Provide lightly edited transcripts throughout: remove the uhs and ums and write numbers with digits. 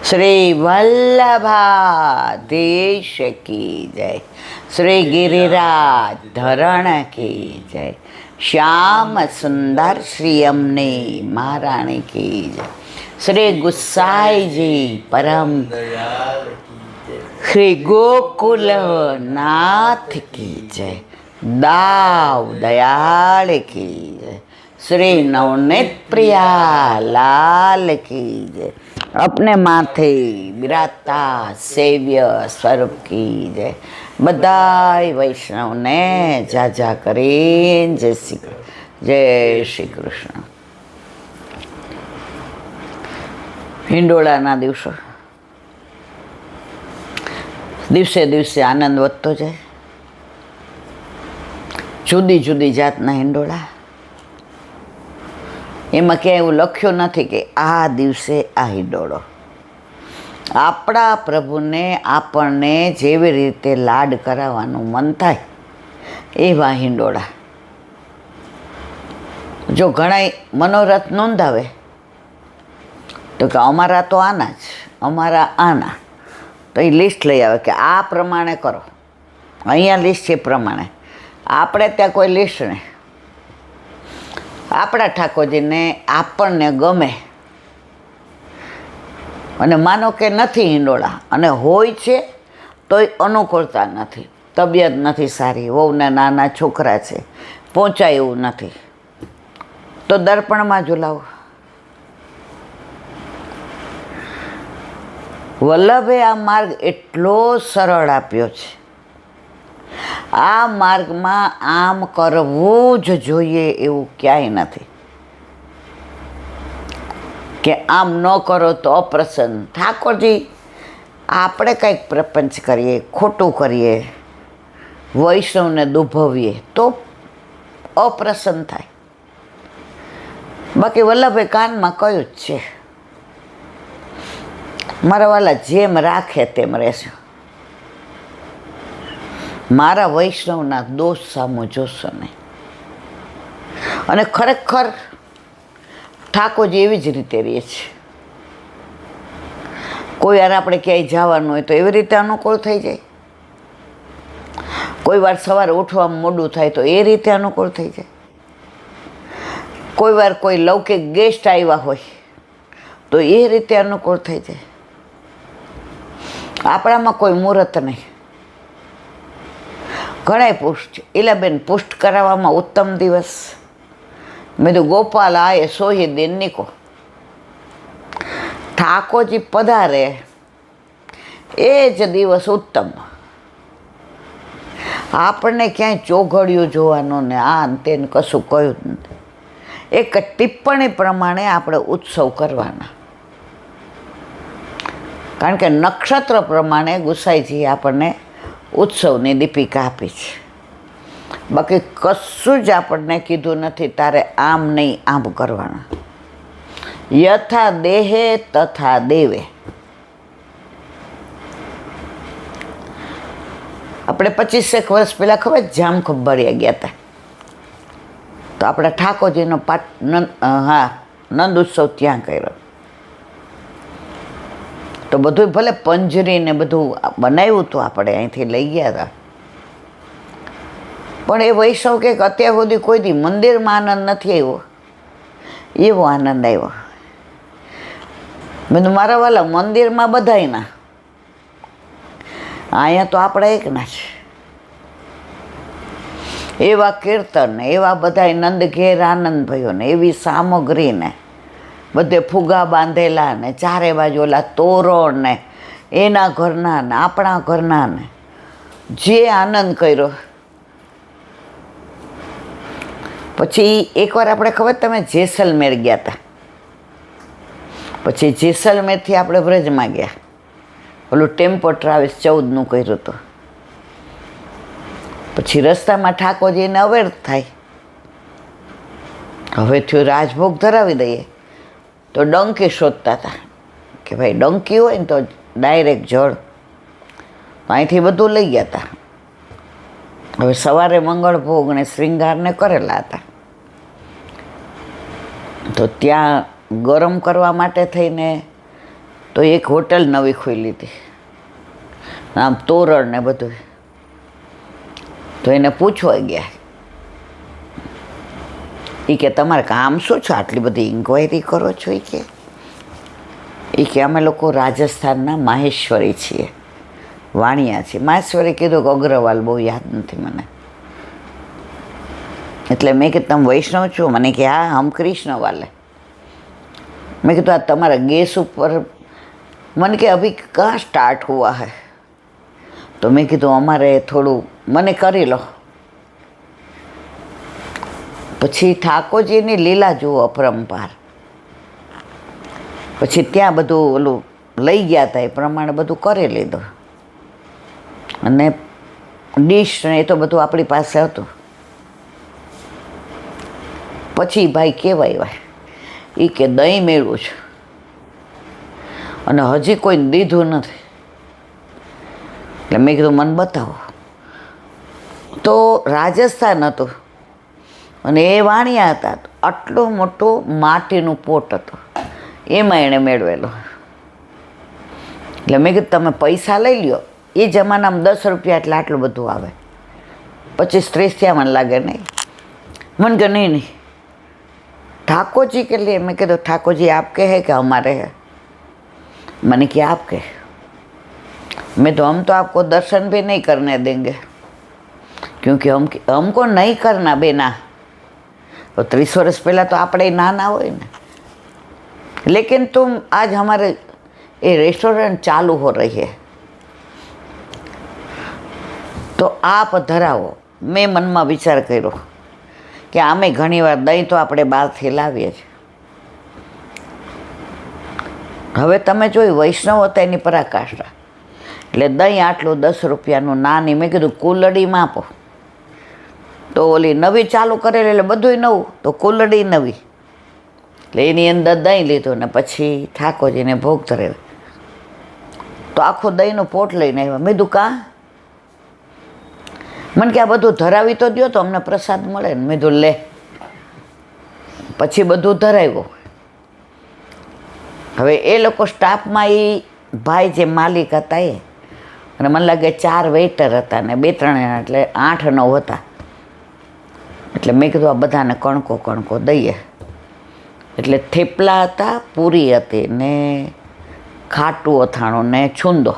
શ્રી વલ્લભાધીશ કી જય, શ્રી ગિરિરાજ ધરણ કી જય, શ્યામ સુંદર શ્રી અમને મહારાણી કી જય, શ્રી ગુસાઈજી પરમ શ્રી ગોકુલ નાથ કી જય, દાવ દયાળ કી જય, શ્રી નવनीत प्रिया लाल की जय, अपने माथे बिराजता सेव्य स्वरूप की जय। बधाई वैष्णव ने जाजा करीन जय श्री कृष्ण। हिंडोळाना दिवसो दिवसे दिवसे आनंद વધતો જાય। જુદી જુદી જાતના હિંડોળા, એમાં ક્યાંય એવું લખ્યું નથી કે આ દિવસે આ હિંડોળો। આપણા પ્રભુને આપણને જેવી રીતે લાડ કરાવવાનું મન થાય એવા હિંડોળા। જો ઘણાય મનોરથ નોંધાવે તો કે અમારા તો આના જ, અમારા આના, તો એ લિસ્ટ લઈ આવે કે આ પ્રમાણે કરો, અહીંયા લિસ્ટ છે પ્રમાણે। આપણે ત્યાં કોઈ લિસ્ટ નહીં। આપણા ઠાકોરજીને આપણને ગમે અને માનો કે નથી હિંડોળા અને હોય છે તોય અનુકૂળતા નથી, તબિયત નથી સારી, વહુને નાના છોકરા છે, પહોંચાય એવું નથી, તો દર્પણમાં ઝુલાવો। વલ્લભે આ માર્ગ એટલો સરળ આપ્યો છે। આ માર્ગમાં આમ કરવું જ જોઈએ એવું ક્યાંય નથી કે આમ ન કરો તો અપ્રસન્ન। ઠાકોરજી આપણે કંઈક પ્રપંચ કરીએ, ખોટું કરીએ, વૈષ્ણવને દુભવીએ તો અપ્રસન્ન થાય। બાકી વલ્લભે કાનમાં કહ્યું જ છે, મારા વાલા જેમ રાખે તેમ રહેશે, મારા વૈષ્ણવના દોષ સામો જોશો નહીં। અને ખરેખર ઠાકોરજી એવી જ રીતે રહે છે। કોઈ વાર આપણે ક્યાંય જવાનું હોય તો એવી રીતે અનુકૂળ થઈ જાય, કોઈ વાર સવારે ઉઠવામાં મોડું થાય તો એ રીતે અનુકૂળ થઈ જાય, કોઈ વાર કોઈ લૌકિક ગેસ્ટ આવ્યા હોય તો એ રીતે અનુકૂળ થઈ જાય। આપણામાં કોઈ મુહૂર્ત નહીં। ઘણાય પુષ્ટ, ઇલાબેન પુષ્ટ કરાવવામાં ઉત્તમ દિવસ, મેં તો ગોપાલ આયે સોહી દિન કો। ઠાકોરજી પધારે એ જ દિવસ ઉત્તમ। આપણને ક્યાંય ચોઘડિયું જોવાનું ને આ તેને કશું કહ્યું જ નથી। એક ટિપ્પણી પ્રમાણે આપણે ઉત્સવ કરવાના, કારણ કે નક્ષત્ર પ્રમાણે ગુસાઈજી આપણને ઉત્સવની દીપિકા આપી છે। બાકી કશું જ આપણને કીધું નથી તારે આમ નહીં આમ કરવાના। યથા દેહે તથા દેવે। આપણે 25 વર્ષ પહેલાં ખબર જામ ખંભાળિયા ગયા હતા, તો આપણા ઠાકોરજીનો નંદ ઉત્સવ ત્યાં કર્યો। તો બધું ભલે પંજરીને બધું બનાવ્યું હતું, આપણે અહીંથી લઈ ગયા હતા, પણ એ વૈષ્ણવ કે અત્યાર સુધી કોઈ દી મંદિરમાં આનંદ નથી આવ્યો એવો આનંદ આવ્યો। મેં મારા વાલા મંદિરમાં બધાયના, અહીંયા તો આપણા એકના છે। એવા કીર્તન, એવા બધાય નંદ ઘેર આનંદ ભયો ને એવી સામગ્રીને બધે ફુગા બાંધેલા ને ચારે બાજુ ઓલા તોરણ ને એના ઘરના ને આપણા ઘરના ને જે આનંદ કર્યો। પછી એકવાર આપણે ખબર તમે જેસલમેર ગયા હતા, પછી જેસલમેરથી આપણે વ્રજમાં ગયા, ઓલું ટેમ્પો ટ્રાવેલ્સ 14નું કર્યું હતું। પછી રસ્તામાં ઠાકોરજીને અવેર થાય, હવે થયું રાજભોગ ધરાવી દઈએ, તો ડંકી શોધતા હતા કે ભાઈ ડંકી હોય ને તો ડાયરેક્ટ જળ, અહીંથી બધું લઈ ગયા હતા। હવે સવારે મંગળ ભોગ ને શ્રૃંગારને કરેલા હતા, તો ત્યાં ગરમ કરવા માટે થઈને તો એક હોટલ નવી ખોલી હતી, આમ તોરણ ને બધું. તો એને પૂછવા ગયા, એ કે તમારે કામ શું છે, આટલી બધી ઇન્ક્વાયરી કરો છો? એ કે અમે લોકો રાજસ્થાનના માહેશ્વરી છીએ, વાણિયા છીએ. માહેશ્વરી કીધું કે અગ્રવાલ, બહુ યાદ નથી મને. એટલે મેં કીધું તમે વૈષ્ણવ છો? મને કે હા, હમ કૃષ્ણ વાલે. મેં કીધું આ તમારા ગેસ ઉપર, મને કે અભી કहाँ સ્ટાર્ટ હુआ है? તો મેં કીધું અમારે થોડું મને કરી લો. પછી ઠાકોરજીની લીલા જુઓ અપરંપાર. પછી ત્યાં બધું ઓલું લઈ ગયા હતા, એ પ્રમાણે બધું કરી લીધું. અને ડીશ ને એ તો બધું આપણી પાસે હતું. પછી ભાઈ કહેવાય એ કે દહીં મેળવું છે અને હજી કોઈ દીધું નથી. એટલે મેં કીધું મને બતાવો. તો રાજસ્થાન હતું અને એ વાણિયા હતા. આટલો મોટો માટીનું પોટ હતો, એમાં એણે મેળવેલો. એટલે મેં કીધું તમે પૈસા લઈ લ્યો. એ જમાનામાં 10 રૂપિયા એટલે આટલું બધું આવે. 25-30 થયા મને લાગે. નહીં, મને કે નહીં. ठाकुर जी के लिए? मैं कह ठाकुर जी आपके हैं कि हमारे हैं? मैंने क्या आपके? मैं तो हम तो आपको दर्शन भी नहीं करने देंगे, क्योंकि हमको नहीं करना बेना. तो 30 वर्ष पहला तो આપણે નાના હોય ને. लेकिन तुम आज हमारे ये रेस्टोरेंट चालू हो रही है तो आप ધરાવો. મેં મનમાં વિચાર કર્યો કે આમે ઘણીવાર દહીં તો આપણે બહારથી લાવીએ છીએ. હવે તમે જોયું વૈષ્ણવ હતા એની પરાકાષ્ઠા. એટલે દહીં આટલું 10 રૂપિયાનું નાની. મેં કીધું કુલડીમાં આપો. તો ઓલી નવી ચાલુ કરેલી એટલે બધુંય નવું, તો કુલડી નવી. એટલે એની અંદર દહીં લીધું ને પછી ઠાકોરજીને ભોગ ધરેલો. તો આખું દહીંનું પોટ લઈને આવ્યા. મેં કીધું કાં? મને કે આ બધું ધરાવી તો દો તો અમને પ્રસાદ મળે ને. મેં કીધું લે. પછી બધું ધરાવ્યું. હવે એ લોકો સ્ટાફમાં એ ભાઈ જે માલિક હતા એ, અને મને લાગે 4 વેઇટર હતા ને 2-3 એટલે 8-9 હતા. એટલે મેં કીધું આ બધાને કણકો દઈએ. એટલે થેપલા હતા, પૂરી હતી ને ખાટું અથાણું ને છુંદો,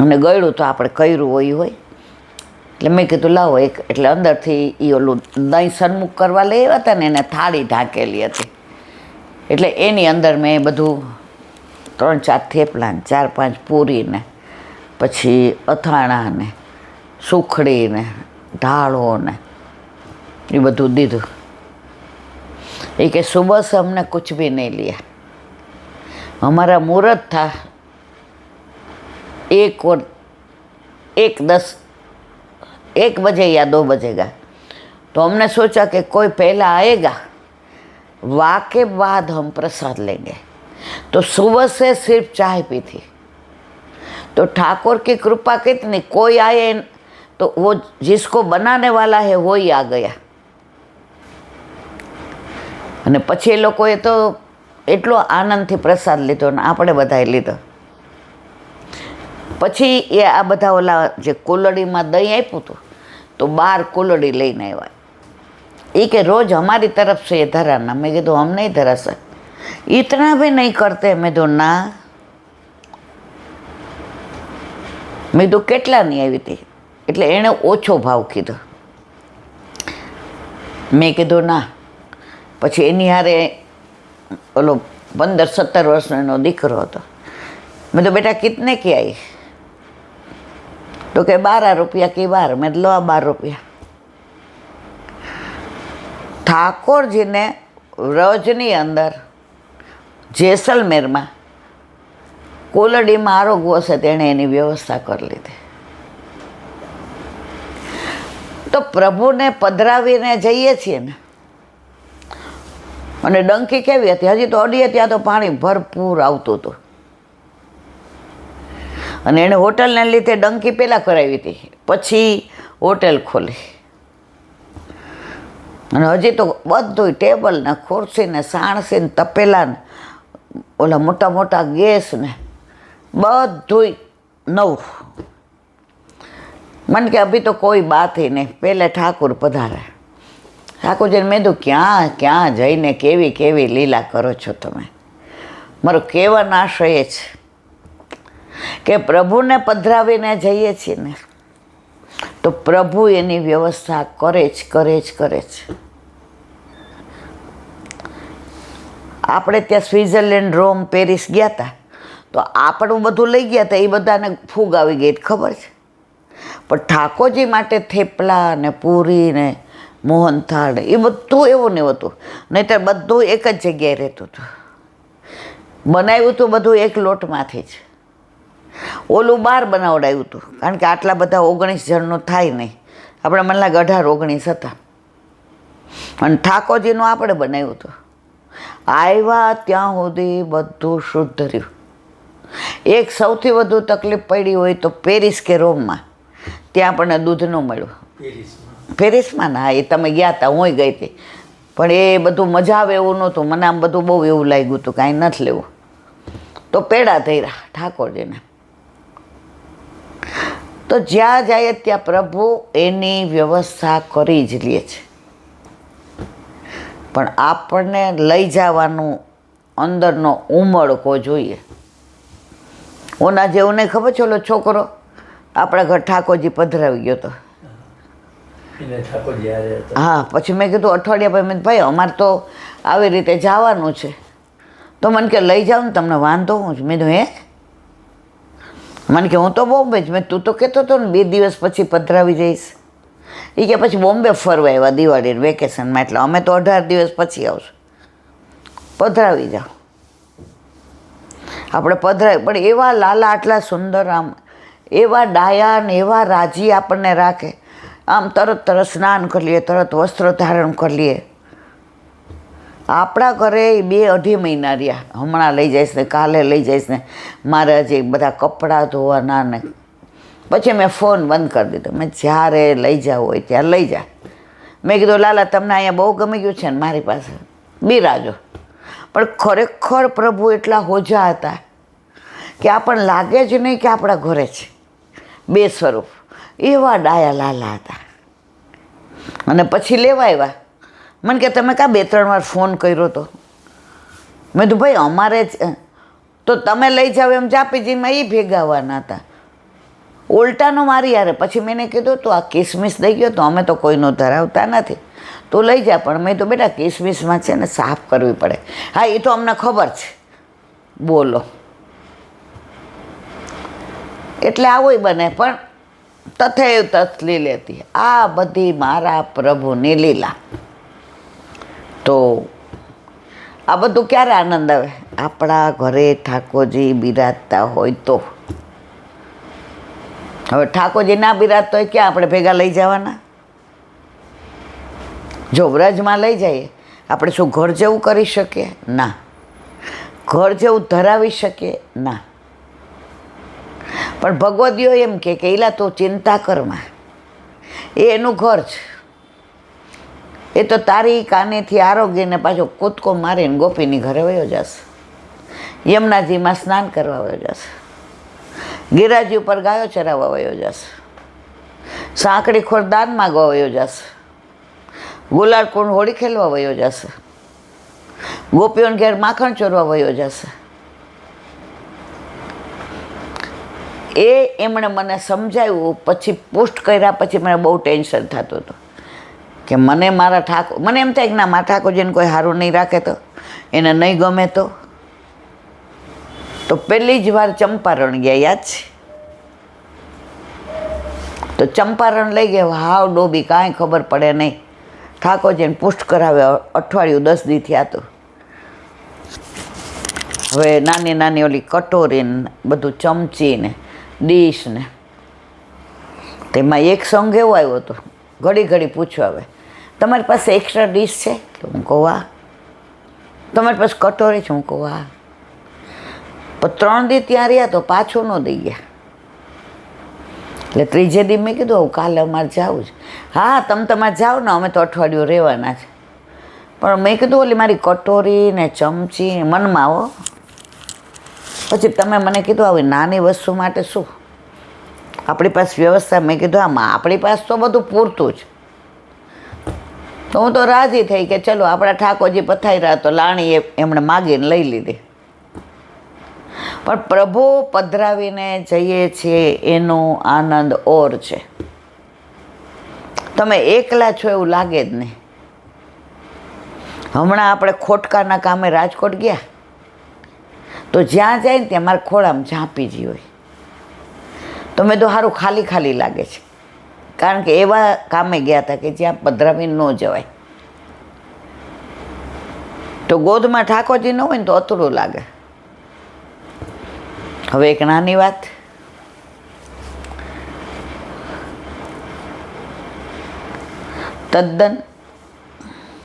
અને ગળ્યું તો આપણે કર્યું હોય. એટલે મેં કીધું લાવો એક. એટલે અંદરથી એ ઓલું દહીં સન્મુખ કરવા લઈ આવ્યા હતા ને, એને થાળી ઢાંકેલી હતી. એટલે એની અંદર મેં બધું 3-4 થેપલા ને 4-5 પૂરી ને પછી અથાણા ને સુખડી ને ઢાળો ને એ બધું દીધું. એ કે સુબહ से हमने कुछ भी नहीं लिया, हमारा मुहूर्त था 1 बजे या 2 बजेगा, तो हमने सोचा कि कोई पहला आएगा, वाह के बाद हम प्रसाद लेंगे. तो सुबह से सिर्फ चाय पी थी. तो ठाकुर की कृपा कितनी, कोई आए तो वो जिसको बनाने वाला है वो ही आ ગયા. અને પછી એ લોકોએ તો એટલો આનંદથી પ્રસાદ લીધો ને આપણે બધાએ લીધો. પછી એ આ બધા ઓલા જે કુલડીમાં દહીં આપ્યું હતું તો 12 કુલડી લઈને આવ્યા. એ કે રોજ हमारी तरफ से ये धराना. मैं कीधું हम नहीं धरा सकते, इतना भी नहीं करते. मैं कીધું ના. મેં કીધું કેટલાની આવી હતી? એટલે એણે ઓછો ભાવ કીધો. મેં કીધું ના. પછી એની હારે ઓલો 15-17 વર્ષનો એનો દીકરો હતો. મેં તો બેટા કિતને કી આવી? તો કે 12 રૂપિયા કી 12. મેં લો 12 રૂપિયા. ઠાકોરજીને વ્રજની અંદર જેસલમેરમાં કોલડીમાં આરોગ્ય હશે તેણે એની વ્યવસ્થા કરી લીધી. તો પ્રભુને પધરાવીને જઈએ છીએ ને, અને ડંકી કેવી હતી? હજી તો અડીએ ત્યાં તો પાણી ભરપૂર આવતું હતું. અને એણે હોટલને લીધે ડંકી પહેલાં કરાવી હતી, પછી હોટેલ ખોલી. અને હજી તો બધું ટેબલ ને ખુરશી ને સાણસી ને તપેલા ને ઓલા મોટા મોટા ગેસ ને બધુંય નવું. મને કે અભી તો કોઈ બાત હી નહીં, પહેલે ઠાકુર પધારે. ઠાકોરજીને મેં કીધું ક્યાં ક્યાં જઈને કેવી કેવી લીલા કરો છો તમે. મારો કહેવાનો આશય એ છે કે પ્રભુને પધરાવીને જઈએ છીએ ને તો પ્રભુ એની વ્યવસ્થા કરે જ કરે જ કરે જ. આપણે ત્યાં સ્વિટ્ઝરલેન્ડ, રોમ, પેરિસ ગયા હતા તો આપણું બધું લઈ ગયા હતા, એ બધાને ફૂગ આવી ગઈ ખબર છે. પણ ઠાકોરજી માટે થેપલા ને પૂરી ને મોહનથાળ એ બધું એવું ને હતું, નહીંતર બધું એક જ જગ્યાએ રહેતું હતું. બનાવ્યું હતું બધું એક લોટમાંથી જ. ઓલું બહાર બનાવડાવ્યું હતું કારણ કે આટલા બધા 19 જણનું થાય નહીં. આપણે મને લાગે 18-19 હતા અને ઠાકોરજીનું આપણે બનાવ્યું હતું. આવ્યા ત્યાં સુધી બધું શુદ્ધ રહ્યું. એક સૌથી વધુ તકલીફ પડી હોય તો પેરિસ કે રોમમાં, ત્યાં આપણને દૂધ ન મળ્યું. પેરિસમાં ના, એ તમે ગયા હતા, હું ગઈ હતી, પણ એ બધું મજા આવે એવું નહોતું. મને આમ બધું બહુ એવું લાગ્યું હતું કાંઈ નથી લેવું. તો પેડા ધર્યા ઠાકોરજીને. તો જ્યાં જાય ત્યાં પ્રભુ એની વ્યવસ્થા કરી જ લે છે, પણ આપણને લઈ જવાનું અંદરનો ઉમળકો જોઈએ. ઓના જેવું નહીં ખબર છે, ઓલો છોકરો આપણા ઘર ઠાકોરજી પધરાવી ગયો હતો. હા, પછી મેં કીધું અઠવાડિયા પછી મેં ભાઈ અમારે તો આવી રીતે જવાનું છે. તો મને કે લઈ જાઉં ને તમને, વાંધો હું જ. મેં કીધું હે? મને કે હું તો બોમ્બે જ. મેં તું તો કહેતો હતો ને 2 દિવસ પછી પધરાવી જઈશ. એ કે પછી બોમ્બે ફરવા આવ્યા દિવાળી વેકેશનમાં, એટલે અમે તો 18 દિવસ પછી આવશું. પધરાવી જાઓ. આપણે પધરાવી, પણ એવા લાલા આટલા સુંદર, આમ એવા ડાયા ને એવા રાજી આપણને રાખે. આમ તરત તરત સ્નાન કરી લઈએ, તરત વસ્ત્ર ધારણ કરી લઈએ. આપણા ઘરે 2-2.5 મહિના રહ્યા. હમણાં લઈ જઈશ ને કાલે લઈ જઈશ ને, મારે હજી બધા કપડાં ધોવાના ને. પછી મેં ફોન બંધ કરી દીધો. મેં જ્યારે લઈ જવું હોય ત્યારે લઈ જા. મેં કીધું લાલા તમને અહીંયા બહુ ગમી ગયું છે ને મારી પાસે, બિરાજો. પણ ખરેખર પ્રભુ એટલા હોજા હતા કે આપણને લાગે જ નહીં કે આપણા ઘરે છે. 2 સ્વરૂપ એવા ડાયા લાલા હતા. અને પછી લેવા આવ્યા. મને કે તમે કાં 2-3 વાર ફોન કર્યો હતો? મેં કીધું ભાઈ અમારે જ તો તમે લઈ જાઓ એમ જાપીજીમાં એ ભેગાવાના હતા. ઉલટાનો મારી યારે. પછી મેં કીધું તું આ કિસમિસ દઈ ગયો તો અમે તો કોઈનું ધરાવતા નથી, તું લઈ જા. પણ મેં તો બેટા કિસમિસમાં છે ને સાફ કરવી પડે. હા, એ તો અમને ખબર છે. બોલો, એટલે આવું બને. પણ તથૈવ તથ લીલેતી, આ બધી મારા પ્રભુની લીલા. તો આ બધું ક્યારે આનંદ આવે? આપણા ઘરે ઠાકોરજી બિરાજતા હોય તો. હવે ઠાકોરજી ના બિરાજતા હોય ક્યાં આપણે ભેગા લઈ જવાના? જો વ્રજમાં લઈ જઈએ આપણે શું ઘર જેવું કરી શકીએ? ના. ઘર જેવું ધરાવી શકીએ? ના. પણ ભગવદીઓ એમ કે એલા તો ચિંતા કરમાં, એ એનું ઘર છે. એ તો તારી કાનેથી આરોગ્યને પાછો કૂદકો મારીને ગોપીની ઘરે વયો જશે, યમુનાજીમાં સ્નાન કરવા વયો જશે, ગિરાજી ઉપર ગાયો ચરાવવા વયો જશે, સાંકડી ખોર દાન માગવા વયો જશે, ગુલાલ કુંડ હોળી ખેલવા વયો જશે, ગોપીઓને ઘેર માખણ ચોરવા વયો જશે. એ એમણે મને સમજાવ્યું. પછી પોસ્ટ કર્યા પછી મને બહુ ટેન્શન થતું હતું કે મને મારા ઠાકોર, મને એમ થાય કે ના મારા ઠાકોરજીને કોઈ સારું નહીં રાખે તો, એને નહીં ગમે તો. પહેલી જ વાર ચંપારણ ગયા, યાદ છે? તો ચંપારણ લઈ ગયા, હાવ ડોબી, કાંઈ ખબર પડે નહીં. ઠાકોરજીને પુષ્ટ કરાવે, અઠવાડિયું 10 દી થયા હતું. હવે નાની નાની ઓલી કટોરી ને બધું, ચમચી ને ડીશ ને, તેમાં એક સોંગ એવો આવ્યો હતો. ઘડી ઘડી પૂછવા આવે તમારી પાસે એક્સ્ટ્રા ડીશ છે? તો હું કહું વાહ. તમારી પાસે કટોરી છે? હું કહું વાહ. પણ 3 દી ત્યાં રહ્યા તો પાછું ન દઈ ગયા. એટલે ત્રીજે દી મેં કીધું કાલે અમારે જવું છે. હા, તમે તમારે જાઓ ને, અમે તો અઠવાડિયું રહેવાના છે. પણ મેં કીધું ઓલી મારી કટોરી ને ચમચી મનમાં હો, પછી તમે મને કીધું આવી નાની વસ્તુ માટે શું આપણી પાસે વ્યવસ્થા? મેં કીધું આમાં આપણી પાસે તો બધું પૂરતું જ. તો હું તો રાજી થઈ કે ચલો આપણા ઠાકોરજી પથાર્યા તો લાણી એમણે માગીને લઈ લીધી. પણ પ્રભુ પધરાવીને જઈએ છીએ એનો આનંદ ઓર છે. તમે એકલા છો એવું લાગે જ નહીં. હમણાં આપણે ખોટકાના કામે રાજકોટ ગયા તો જ્યાં જાય ને ત્યાં મારે ખોળામાં ઝાંપીજી હોય. તો મેં તો સારું ખાલી ખાલી લાગે છે, કારણ કે એવા કામે ગયા હતા કે જ્યાં પધરાવીને ન જવાય. તો ગોદમાં ઠાકોરજી ન હોય ને તો અતરું લાગે. હવે એક નાની વાત, તદ્દન